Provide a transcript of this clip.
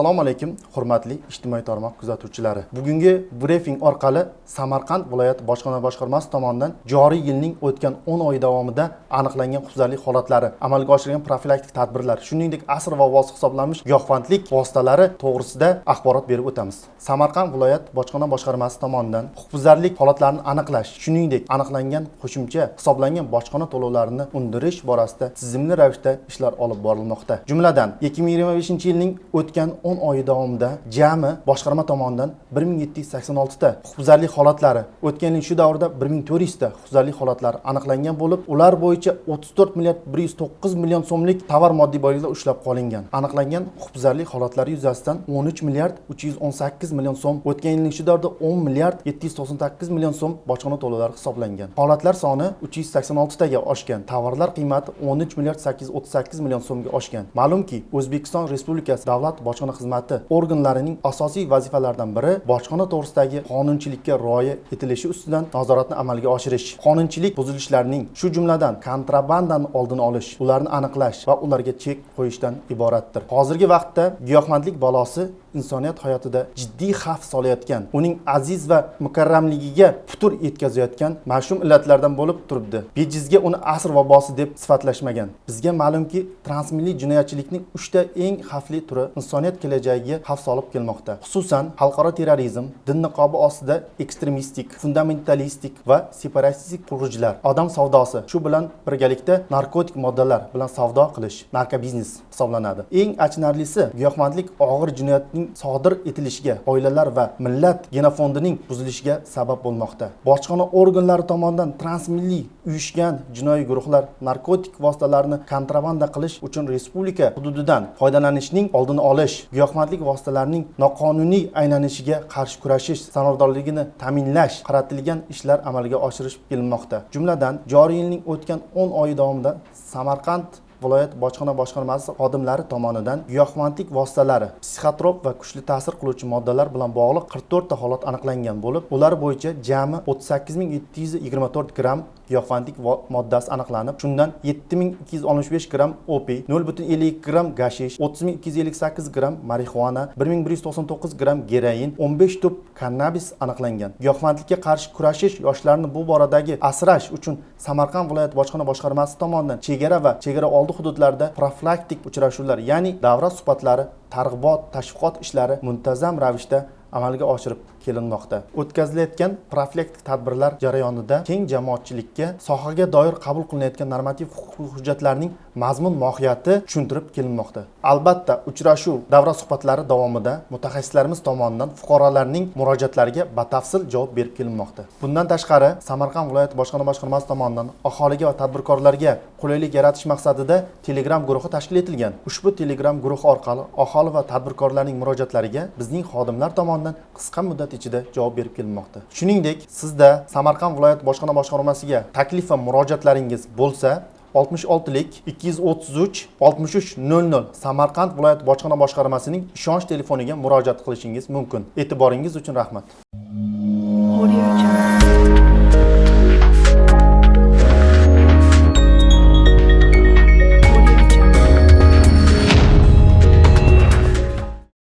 Assalomu alaykum, hurmatli ijtimoiy tarmoq kuzatuvchilari. Bugungi briefing orqali Samarqand viloyat bojxona boshqarmasi tomonidan joriy yilning o'tgan 10 oy davomida aniqlangan huquqbuzarlik holatlari, amalga oshirilgan profilaktik tadbirlar, shuningdek asr va vosita hisoblanmish giyohvandlik vositalari to'g'risida axborot berib o'tamiz. Samarqand viloyat bojxona boshqarmasi tomonidan huquqbuzarlik holatlarini aniqlash, shuningdek aniqlangan qo'shimcha hisoblangan bojxona to'lovlarini undirish borasida tizimli ravishda ishlar olib borilmoqda. Jumladan 2025-yilning o'tgan 10 oy davomida jami boshqarma tomonidan 1786 ta huquqbuzarlik holatlari, o'tgan yil shu davrda 1400 ta huquqbuzarlik holatlari aniqlangan bo'lib, ular bo'yicha 34 milliard 109 million so'mlik tovar moddiy boyliklar ushlab qolingan. Aniqlangan huquqbuzarlik holatlari yuzasidan 13 milliard 318 million so'm, o'tgan yilning shu davrda 10 milliard 798 million so'm bojxona to'lovlari hisoblangan. Holatlar soni 386 taga oshgan. Tovarlar qiymati 13 milliard 838 million so'mga oshgan. Ma'lumki, O'zbekiston Respublikasi Davlat bojxona xizmati organlarining asosiy vazifalaridan biri bojxona to'g'risidagi qonunchilikka rioya etilishi ustidan nazoratni amalga oshirish, qonunchilik buzilishlarining, shu jumladan kontrabandani oldini olish, ularni aniqlash va ularga chek qo'yishdan iboratdir. Hozirgi vaqtda giyohvandlik balosi insoniyat hayotida jiddiy xavf solayotgan, uning aziz va mukarramligiga putur yetkazayotgan mash'um illatlardan bo'lib turibdi. Bejizga uni asr vabosi deb sifatlashmagan. Bizga ma'lumki, transmilliy jinoyatchilikning 3 ta eng xavfli turi insoniyat kelajagiga xavf solib kelmoqda. Xususan, xalqaro terrorizm, din niqobi ostida ekstremistik, fundamentalistik va separatistik xurujlar, odam savdosi, shu bilan birgalikda narkotik moddalar bilan savdo qilish, narkobiznes hisoblanadi. Eng achinarlisi, giyohvandlik og'ir jinoyatning sodir etilishiga, oilalar va millat genofondining buzilishiga sabab bo'lmoqda. Bojxona organlari tomonidan transmilliy uyushgan jinoiy guruhlar narkotik vositalarni kontrabanda qilish uchun respublika hududidan foydalanishning oldini olish, giyohvandlik vositalarining noqonuniy aylanishiga qarshi kurashish samaradorligini ta'minlash qaratilgan ishlar amalga oshirish kelinmoqda. Jumladan, joriy yilning o'tgan 10 oy davomida Samarqand viloyat bojxona boshqarmasi xodimlari tomonidan giyohvandlik vositalari, psixotrop va kuchli ta'sir qiluvchi moddalar bilan bog'liq 44 ta holat aniqlangan bo'lib, ular bo'yicha jami 38724 gram giyohvandlik moddasi aniqlanib, shundan 7265 gram opiy, 0,52 gram gashish, 30258 gram marixuana, 1199 gram geroin, 15 tup kannabis aniqlangan. Giyohvandlikka qarshi kurashish yoshlarni bu boradagi asrash uchun Samarqand viloyat bojxona boshqarmasi tomonidan chegara va chegara oldi hududlarda profilaktik uchrashuvlar, ya'ni davra suhbatlari, targ'ibot, tashviqot ishlari muntazam ravishda amalga oshirib kelinmoqda. O'tkazilayotgan profilaktik tadbirlar jarayonida keng jamoatchilikka sohaga doir qabul qilinayotgan normativ huquqiy hujjatlarning mazmun mohiyati tushuntirib kelinmoqda. Albatta, uchrashuv, davra suhbatlari davomida mutaxassislarimiz tomonidan fuqarolarning murojaatlariga batafsil javob berib kelinmoqda. Bundan tashqari, Samarqand viloyat bojxona boshqarmasi tomonidan aholiga va tadbirkorlarga qulaylik yaratish maqsadida Telegram guruhi tashkil etilgan. Ushbu Telegram guruhi orqali aholi va tadbirkorlarning murojaatlariga bizning xodimlar tomonidan qisqa muddat ichida javob berib kelinmoqda. Shuningdek, sizda Samarqand viloyat bojxona boshqarmasiga taklif va murojaatlaringiz bo'lsa, 66lik 233 6300 Samarqand viloyat bojxona boshqarmasining ishonch telefoniga murojaat qilishingiz mumkin. E'tiboringiz uchun rahmat.